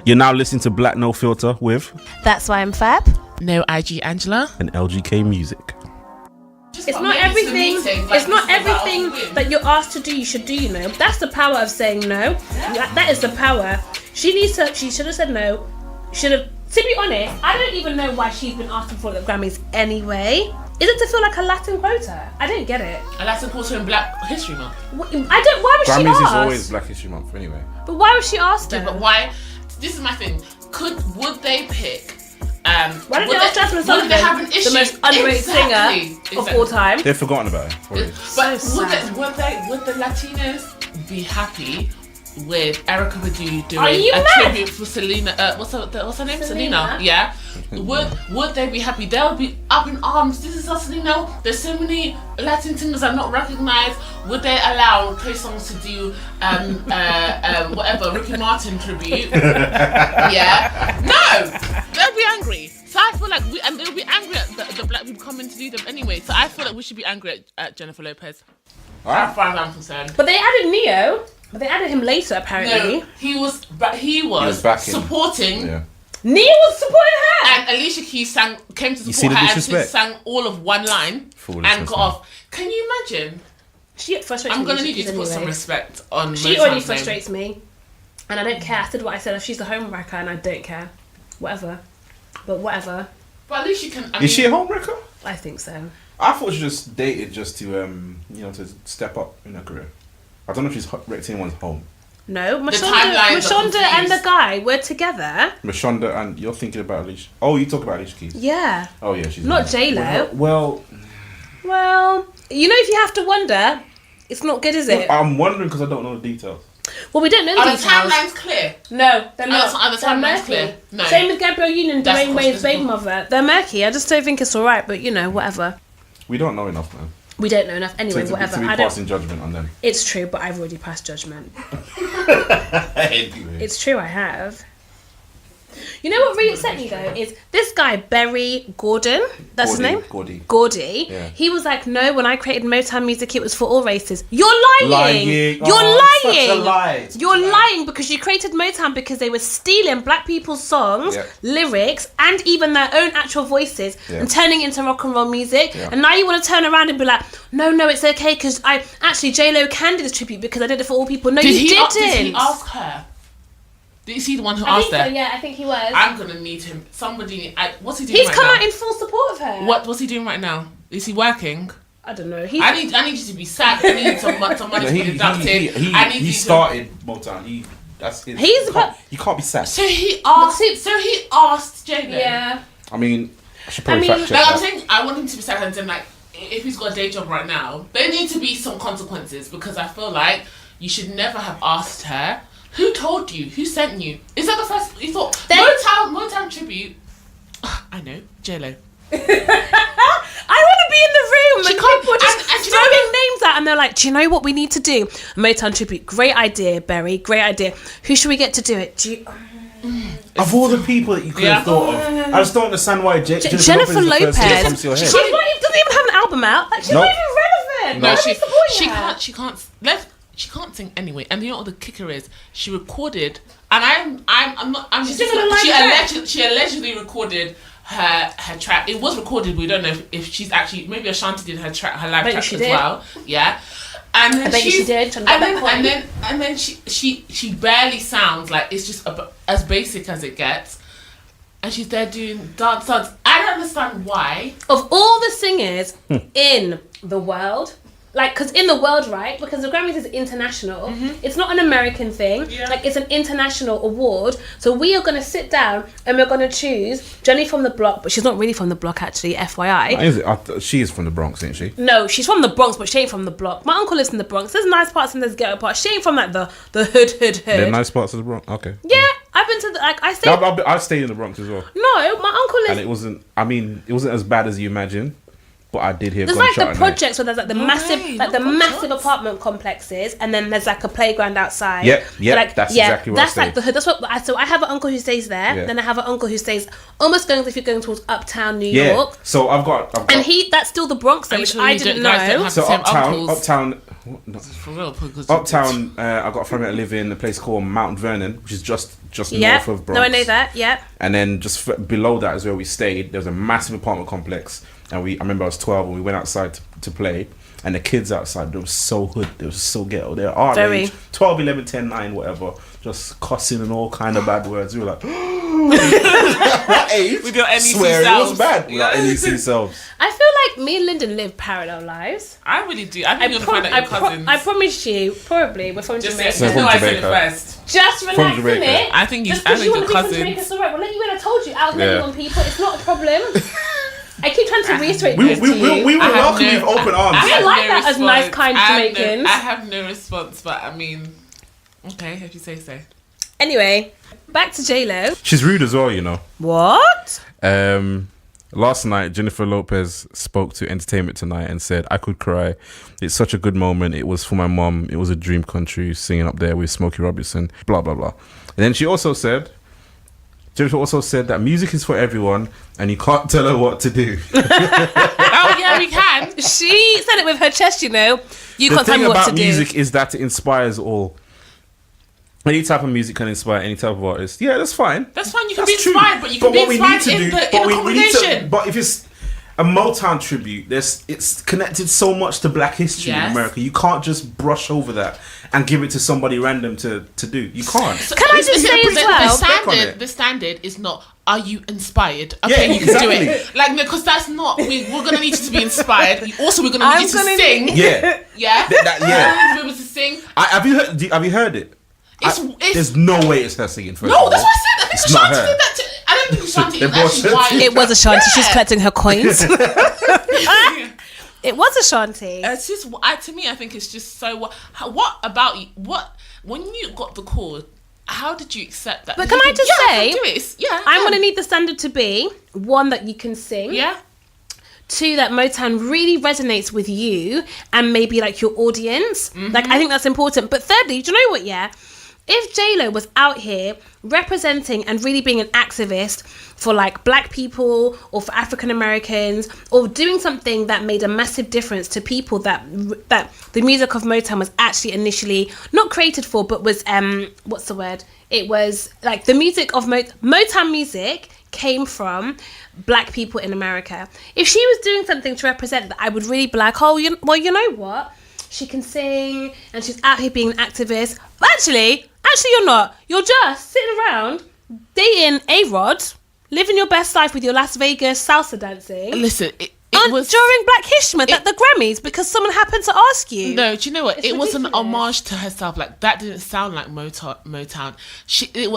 You're now listening to Black No Filter with That's Why I'm Fab. No IG Angela. and LGK Music. It's not everything. It's not everything that you're asked to do. You should do. You know, that's the power of saying no. That is the power. She should have said no. Should have. To be honest, I don't even know why she's been asking for the Grammys anyway. Is it to feel like a Latin quota? I don't get it. A Latin quota in Black History Month. I don't. Why was she Grammys asked? is always Black History Month anyway. But why was she asked? Yeah, but why? This is my thing. Would they pick? Why don't they ask Jasmine Sullivan, the most underrated singer of all time? They've forgotten about it. But would the Latinos be happy with Erykah Badu doing a tribute for Selena? What's her name? Selena. Yeah. Would they be happy? They'll be up in arms. This is us, Selena. There's so many Latin singers that are not recognized. Would they allow Trey Songz to do whatever Ricky Martin tribute? Yeah. No. They'll be angry. So I feel like and they'll be angry at the black people coming to do them anyway. So I feel like we should be angry at Jennifer Lopez. As far as I'm concerned. But they added Neo. But they added him later, apparently. No, he was supporting. Yeah. Neo was supporting her. And Alicia Keys came to support her and she sang all of one line and got off. Can you imagine? She frustrates me. I'm gonna need you to put some respect on. She already frustrates me, and I don't care. I said what I said. If she's a homewrecker, and I don't care, whatever. But whatever. But at least you can. Is she a homewrecker? I think so. I thought she just dated just to to step up in her career. I don't know if she's wrecked anyone's home. No, Mashonda and the guy were together. Mashonda and you're thinking about Alicia. Oh, you talk about Alicia Keys. Yeah. Oh yeah, she's not J.Lo. Well, you know, if you have to wonder, it's not good, is it? I'm wondering because I don't know the details. Well, we don't know the details. Are the timelines clear? No, they're not. Are the timelines clear? No. Same with Gabrielle Union, Dwayne Wade's baby mother. They're murky. I just don't think it's alright, but whatever. We don't know enough, man. We don't know enough. Anyway, whatever. To be passing judgment on them. It's true, but I've already passed judgment. Anyway. It's true, I have. You know what really upset me though is this guy Berry Gordy. That's his name. Gordy. Yeah. He was like, no, when I created Motown music, it was for all races. You're lying. You're lying. Such a lie. You're lying because you created Motown because they were stealing black people's songs, lyrics, and even their own actual voices and turning it into rock and roll music. Yeah. And now you want to turn around and be like, no, it's okay because J.Lo can do this tribute because I did it for all people. No, you didn't. Did he ask her? Is he the one who asked her? Yeah, I think he was. I'm gonna need him. Somebody. What's he doing? He's come out in full support of her. What's he doing right now? Is he working? I don't know. I need you to be sacked. I need some money to be deducted. He started Motown. You can't be sacked. So he asked J.Lo. Yeah. I mean, I should probably fact check that. I'm saying I want him to be sacked, and then if he's got a day job right now, there need to be some consequences because I feel like you should never have asked her. Who told you? Who sent you? Is that the first you thought? Motown tribute. I know, J.Lo. I want to be in the room when people are just throwing names out and they're like, do you know what we need to do? Motown tribute. Great idea, Berry. Great idea. Who should we get to do it? Of all the people that you could have thought of, I just don't understand why Jennifer Lopez. She doesn't even have an album out. She's not even relevant. No, she can't. She can't sing anyway, and you know what the kicker is? She recorded, and she allegedly recorded her track. It was recorded. We don't know if she's actually maybe Ashanti did her live track as well. Yeah, and then I bet she did. And then she barely sounds like it's just as basic as it gets, and she's there doing dance. I don't understand why. Of all the singers in the world. Because in the world, right? Because the Grammys is international. It's not an American thing. Yeah. It's an international award. So we are going to sit down and we're going to choose Jenny from the Block, but she's not really from the Block, actually, FYI. She is from the Bronx, isn't she? No, she's from the Bronx, but she ain't from the Block. My uncle lives in the Bronx. There's nice parts and there's ghetto parts. She ain't from the hood. There are nice parts of the Bronx? Okay. Yeah, I've been to I stayed in the Bronx as well. No, my uncle lives... And it wasn't as bad as you imagine. But I did hear there's the projects where there's the massive apartment complexes, and then there's a playground outside. That's exactly what that's the hood. That's what. So I have an uncle who stays there. Yeah. Then I have an uncle who stays almost going if you're going towards uptown New York. So I've got and that's still the Bronx, which I didn't know. So uptown. No. For real, because Uptown, I got a friend that live in a place called Mount Vernon, which is just north of Bronx. No, I know that. Yeah. And then just below that is where we stayed. There was a massive apartment complex, and I remember I was 12 and we went outside to play. And the kids outside, they were so hood, they were so ghetto. They were our age, 12, 11, 10, 9, whatever, just cussing and all kind of bad words. We were like, what age? With your NEC swear selves. it was bad. Yeah. NEC selves. I feel like me and Lyndon live parallel lives. I really do. I think you'll find out your cousins. I promise you, probably we're from Jamaica. From I said it Jamaica. first. Just relax in it. I think Just I because you think want your to be from Jamaica, cousins. it's alright. We'll let you in. I told you, I was letting on people. It's not a problem. I keep trying to reiterate this to you. We will welcome you with open arms. I like that as nice, kind Jamaicans. I have no response, but I mean, okay, if you say so. Anyway, back to J.Lo. She's rude as well, you know. What? Last night, Jennifer Lopez spoke to Entertainment Tonight and said, "I could cry. It's such a good moment. It was for my mom. It was a dream come true singing up there with Smokey Robinson, blah, blah, blah." And then Jennifer also said that music is for everyone and you can't tell her what to do. Oh, yeah, we can. She said it with her chest, you know. You can't tell me what to do. The thing about music is that it inspires all. Any type of music can inspire any type of artist. Yeah, that's fine. That's fine. You can be inspired, but you can be inspired in the congregation. But if it's a Motown tribute, it's connected so much to Black history in America. You can't just brush over that and give it to somebody random to do. You can't. So, can I just say as well? The standard is not, are you inspired? Okay, you can do it. Like, no, because that's not, we're going to need you to be inspired. Also, we're going to need you to sing. Yeah. Yeah? Yeah. We're going to be able to sing. Have you heard it? There's no way it's her singing. No, that's what I said. I think Ashanti did that too. I don't think Ashanti is actually white. It was Ashanti. She's collecting her coins. It was Ashanti. It's just, to me, I think it's just so. What about you? When you got the call? How did you accept that? But can I just say, do it. I'm going to need the standard to be one, that you can sing. Yeah. 2, that Motown really resonates with you and maybe like your audience. Mm-hmm. Like, I think that's important. But thirdly, do you know what? Yeah. If J.Lo was out here representing and really being an activist for like Black people or for African Americans, or doing something that made a massive difference to people that the music of Motown was actually initially not created for, but was what's the word? It was like the music of Motown music came from Black people in America. If she was doing something to represent that, I would really be like, you know what? She can sing and she's out here being an activist. But actually, you're not. You're just sitting around dating A-Rod, living your best life with your Las Vegas salsa dancing. Listen, it was during Black History Month at the Grammys because someone happened to ask you. No, do you know what? It was an homage to herself. Like, that didn't sound like Motown.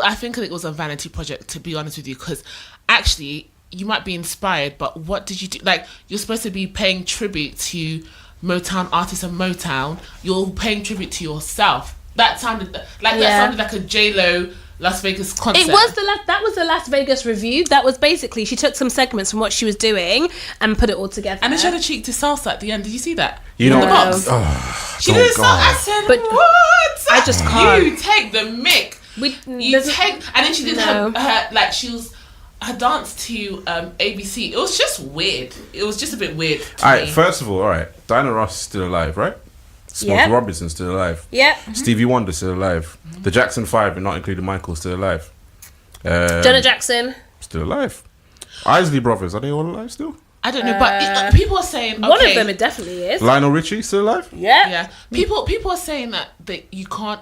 I think it was a vanity project, to be honest with you, because actually you might be inspired, but what did you do? Like, you're supposed to be paying tribute to Motown artists and Motown. You're paying tribute to yourself. That sounded like a J.Lo Las Vegas concert. That was the Las Vegas review. That was basically, she took some segments from what she was doing and put it all together. And then she had a cheek to salsa at the end. Did you see that? You know, the box. She did a salsa. I said, but what? I just can't. You take the mic. And then she did her dance to ABC. It was just weird. It was just a bit weird. Alright, first of all, Diana Ross is still alive, right? Smokey Robinson's still alive. Yeah. Stevie Wonder's still alive. The Jackson 5, and not including Michael, still alive. Janet Jackson still alive. Isley Brothers, are they all alive still? I don't know, but people are saying one of them it definitely is. Lionel Richie still alive? Yeah. People are saying that you can't.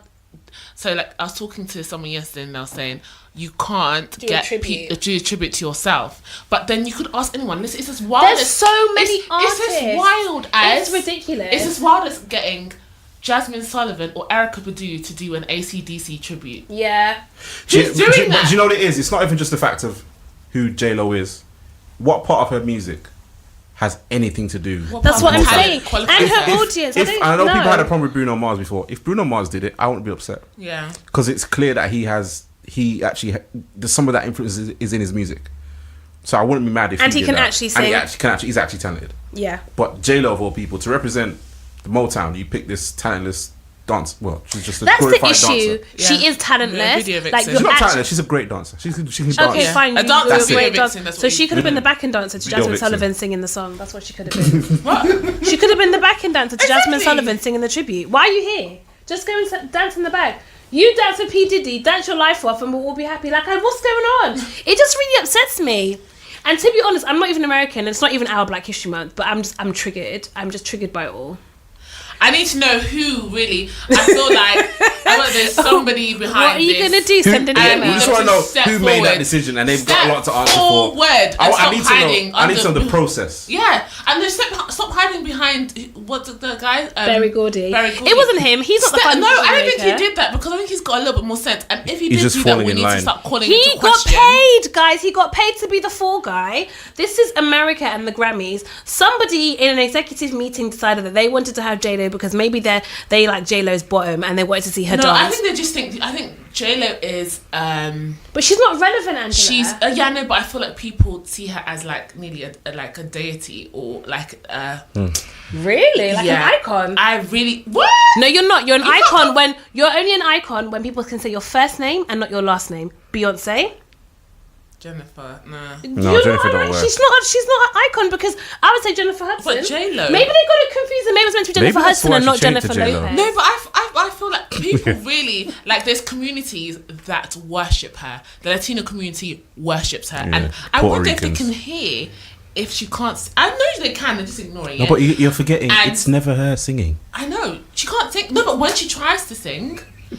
So, like, I was talking to someone yesterday and they were saying you can't do a tribute to yourself. But then you could ask anyone. It's as wild. There's so many artists. It's as wild as... It's ridiculous. It's as wild as getting Jasmine Sullivan or Erykah Badu to do an AC/DC tribute. Yeah. Who's doing that? Do you know what it is? It's not even just the fact of who J.Lo is. What part of her music has anything to do? That's what I'm saying. And her audience. I know people had a problem with Bruno Mars before. If Bruno Mars did it, I wouldn't be upset. Yeah. Because it's clear that some of that influence is in his music. So I wouldn't be mad if he can actually sing. And he's actually talented. Yeah. But J.Lo, of all people, to represent the Motown, you pick this talentless dance. Well, she's just a That's the glorified issue. dancer. She is talentless. Like, She's not talentless. She's a great dancer. She can dance. Okay, fine. A dancer, You're a great vixen, dancer. So she could have been the backing dancer to Jasmine vixen. Sullivan singing the song. That's what she could have been. What? She could have been the backing dancer to Jasmine Sullivan singing the tribute. Why are you here? Just go and dance in the back. You dance with P. Diddy, dance your life off, and we'll all be happy. Like, what's going on? It just really upsets me. And to be honest, I'm not even American. It's not even our Black History Month, but I'm triggered. I'm just triggered by it all. I need to know who really. I feel like there's somebody behind this. What are you going to do? Send an email. We just want to know who made that decision, and they've got a lot to answer for. I need to know the process. Yeah, and then stop hiding behind what's the guy? Berry Gordy. It wasn't him. He's not the fun. No, I don't think he did that because I think he's got a little bit more sense. And if he did do that, we need to start calling into question. He got paid, guys. He got paid to be the fall guy. This is America and the Grammys. Somebody in an executive meeting decided that they wanted to have J.Lo because maybe they like J.Lo's bottom and they wanted to see her dance. I think they just think. I think J.Lo is. But she's not relevant, Angela. She's no, but I feel like people see her as like nearly a deity or like. Really? Like an icon? I really... What? No, you're not. You're an icon when... You're only an icon when people can say your first name and not your last name. Beyonce? Jennifer, nah. No, Jennifer don't work. She's not an icon because I would say Jennifer Hudson. But J.Lo. Maybe they got it confused and maybe it was meant to be Jennifer Hudson and not Jennifer Lopez. No, but I feel like people really... Like, there's communities that worship her. The Latino community worships her. Yeah, and I wonder if they can hear... If she can't... I know they can, they're just ignoring it. No, but you're forgetting, it's never her singing. I know. She can't sing. No, but when she tries to sing...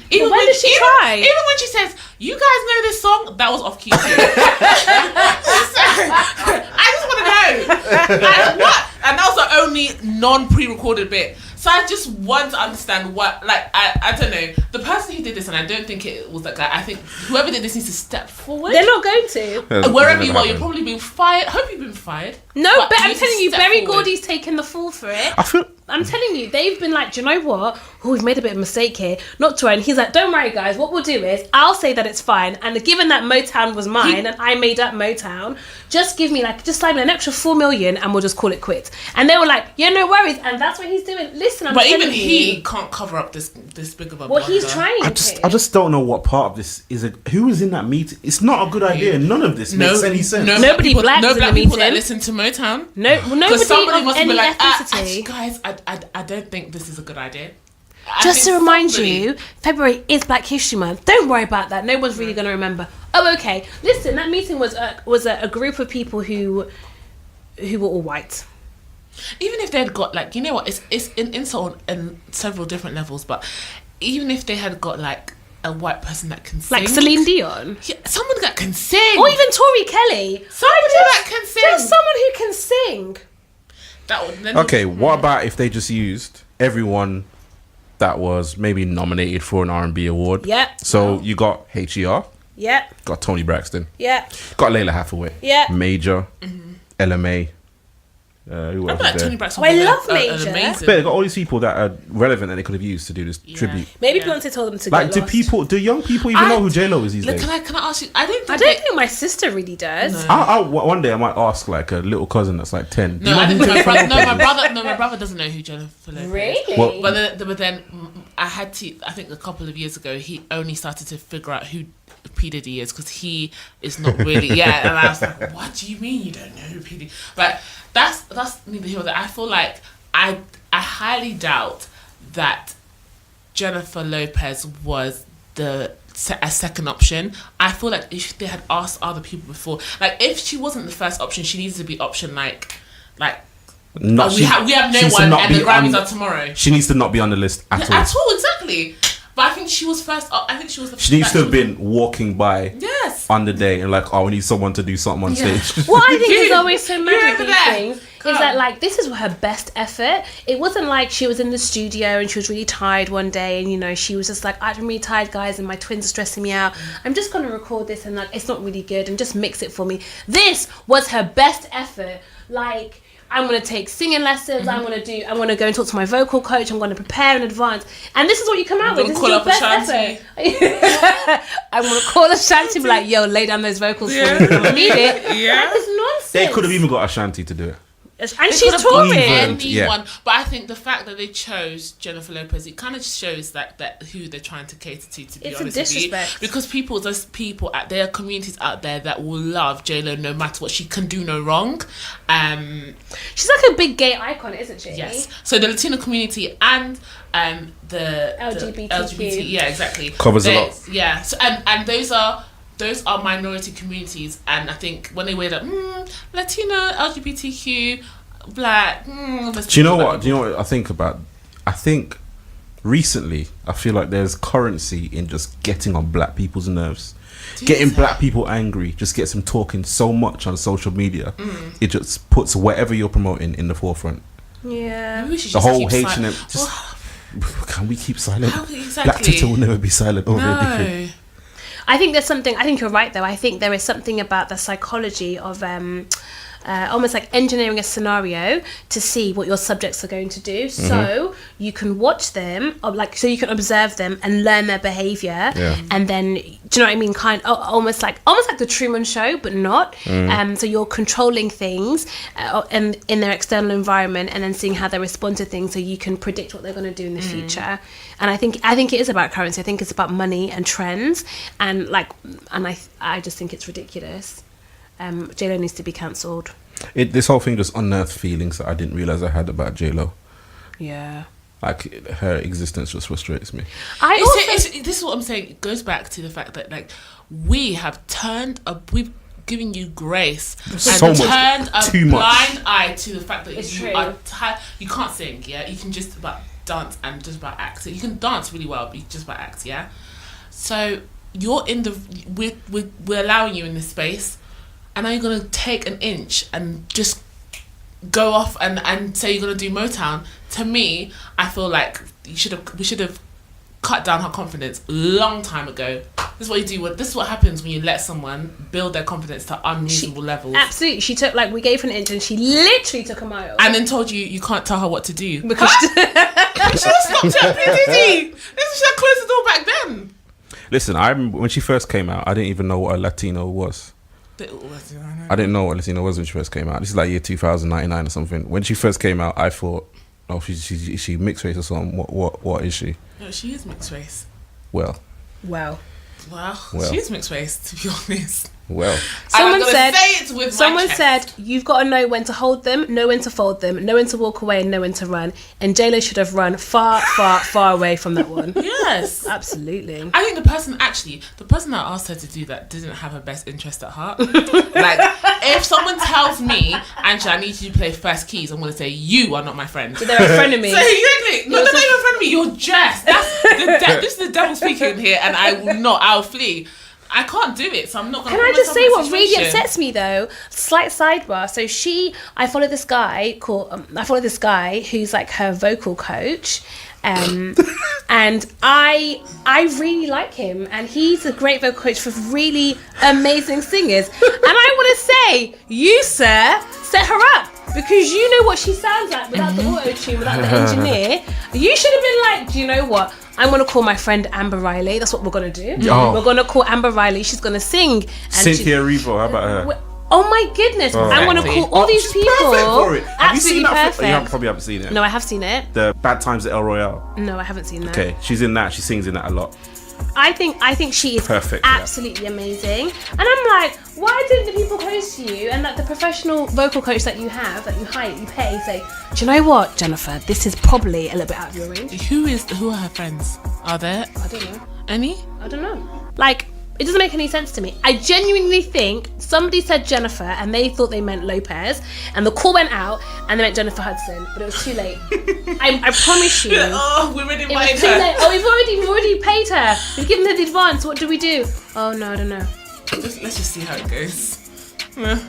Even when she try? Even when she says, you guys know this song? That was off key too. I just want to know. What? And that was the only non-pre-recorded bit. So I just want to understand what, like, I don't know. The person who did this, and I don't think it was that guy, I think whoever did this needs to step forward. They're not going to. Wherever you are, you're probably being fired. Hope you've been fired. No, but I'm telling you, Berry Gordy's taken the fall for it. I'm telling you, they've been like, do you know what? Oh, we've made a bit of a mistake here. Not to, and he's like, don't worry, guys. What we'll do is, I'll say that it's fine. And given that Motown was mine and I made up Motown, just give me just slide me an extra $4 million and we'll just call it quits. And they were like, yeah, no worries. And that's what he's doing. Listen, I'm telling you. But even he can't cover up this big of a Well, he's trying I just don't know what part of this is. Who was in that meeting? It's not a good idea. None of this makes any sense. Nobody black was in the meeting. That listen to Motown. Nobody of any ethnicity. Guys, I don't think this is a good idea. Just to remind you, February is Black History Month. Don't worry about that. No one's really going to remember. Oh, okay. Listen, that meeting was a group of people who were all white. Even if they'd got you know what? It's an insult on several different levels. But even if they had got a white person that can sing, like Celine Dion, someone that can sing, or even Tori Kelly, somebody that can sing, just someone who can sing. Okay, what about if they just used everyone that was maybe nominated for an R&B award? Yeah. So you got HER. Yeah. Got Toni Braxton. Yeah. Got Layla Hathaway. Yeah. Major. LMA. Who else is there? Toni Braxton. I love Major. But they got all these people that are relevant that they could have used to do this tribute. Maybe Beyonce told them to get lost. Do young people even know who J.Lo is these days? Can I ask you? I don't think my sister really does. No. One day I might ask a little cousin that's 10. No, my brother doesn't know who Jennifer Lopez is. Really? Well, but then I think a couple of years ago he only started to figure out who P. Diddy is because he is not really and I was like, what do you mean you don't know who P. Diddy? But that's neither here nor there. I feel like I highly doubt that Jennifer Lopez was a second option. I feel like if they had asked other people before, if she wasn't the first option, she needs to be option we have no one and the Grammys are tomorrow. She needs to not be on the list at all. At all, exactly. But I think she was first. I think she was the first. She needs to have been walking by on the day and we need someone to do something on stage. What I think is always so mad with these things is that this is her best effort. It wasn't like she was in the studio and she was really tired one day and she was just I'm really tired, guys, and my twins are stressing me out. I'm just gonna record this and it's not really good and just mix it for me. This was her best effort. I'm going to take singing lessons. I'm going to go and talk to my vocal coach. I'm going to prepare in advance. And this is what you come out with. This is your best effort. I'm going to call Ashanti and be like, yo, lay down those vocals for me. I need it. Yeah. That is nonsense. They could have even got Ashanti to do it. And she's touring. Anyone, but I think the fact that they chose Jennifer Lopez, it kind of shows that who they're trying to cater to be honest with you. Because there's people there are communities out there that will love J.Lo no matter what. She can do no wrong. She's like a big gay icon, isn't she? Yes. So the Latino community and the LGBT, yeah, exactly, covers a lot. Yeah. So and those are minority communities, and I think when they wear that Latino, LGBTQ, Black. Do you know what I think about? I think recently I feel like there's currency in just getting on black people's nerves. Getting black people angry just gets them talking so much on social media. It just puts whatever you're promoting in the forefront. Yeah. The whole H&M. Can we keep silent? Exactly. Black Twitter will never be silent over anything. I think there's something. I think you're right, though. I think there is something about the psychology of almost like engineering a scenario to see what your subjects are going to do, so you can watch them, so you can observe them and learn their behavior, and then, do you know what I mean? Almost like the Truman Show, but not. So you're controlling things in their external environment, and then seeing how they respond to things, so you can predict what they're going to do in the future. And I think it is about currency. I think it's about money and trends, and I just think it's ridiculous. J.Lo needs to be cancelled. This whole thing just unearthed feelings that I didn't realise I had about J.Lo. Yeah. Like, her existence just frustrates me. This is what I'm saying. It goes back to the fact that, like, we've given you grace and turned a blind eye to the fact that you can't sing, yeah? You can just about dance and just about act. So you can dance really well, but you just about act, yeah? So you're we're allowing you in this space, and now you're going to take an inch and just go off and say you're going to do Motown. To me, I feel like we should have cut down her confidence a long time ago. This is what you do. This is what happens when you let someone build their confidence to unreasonable levels. Absolutely. She took, we gave her an inch and she literally took a mile. And then told you can't tell her what to do. Because she should have stopped her PTT. She should have closed the door back then. Listen, when she first came out, I didn't even know what a Latino was. I didn't know what Latino was when she first came out. This is like year 2099 or something. When she first came out, I thought, oh, she mixed race or something. What is she? No, she is mixed race. Well, she is mixed race, to be honest. Well, someone said you've got to know when to hold them, know when to fold them, know when to walk away, and know when to run. And J.Lo should have run far, far, far away from that one. Yes, absolutely. I think the person that asked her to do that didn't have her best interest at heart. Like, if someone tells me, Angela, I need you to play first keys, I'm going to say you are not my friend. They're a friend of me. So exactly, no, they're not even a friend of me. You're just this is the devil speaking here, and I'll flee. I can't do it, so I'm not going to. Can I just say what really upsets me though? Slight sidebar. So I follow this guy who's like her vocal coach, and I really like him, and he's a great vocal coach for really amazing singers. And I want to say, you sir, set her up. Because you know what she sounds like without the auto-tune, without the engineer. You should have been like, do you know what? I'm going to call my friend Amber Riley. That's what we're going to do. Oh. We're going to call Amber Riley. She's going to sing. Cynthia Erivo, how about her? Oh my goodness. I'm going to call all these people. Perfect for it. Have you seen that? Perfect. You probably haven't seen it. No, I have seen it. The Bad Times at El Royale. No, I haven't seen that. Okay, she's in that. She sings in that a lot. I think she is perfect, absolutely amazing. And I'm like, why didn't the people close to you and the professional vocal coach that you have, that you hire, you pay, say, do you know what, Jennifer, this is probably a little bit out of your range? Who are her friends? Are there? I don't know. Any? I don't know. Like, it doesn't make any sense to me. I genuinely think somebody said Jennifer and they thought they meant Lopez, and the call went out and they meant Jennifer Hudson, but it was too late. I promise you. Oh, we already paid her. Oh, we've already paid her. We've given her the advance. What do we do? Oh no, I don't know. Let's just see how it goes. Yeah.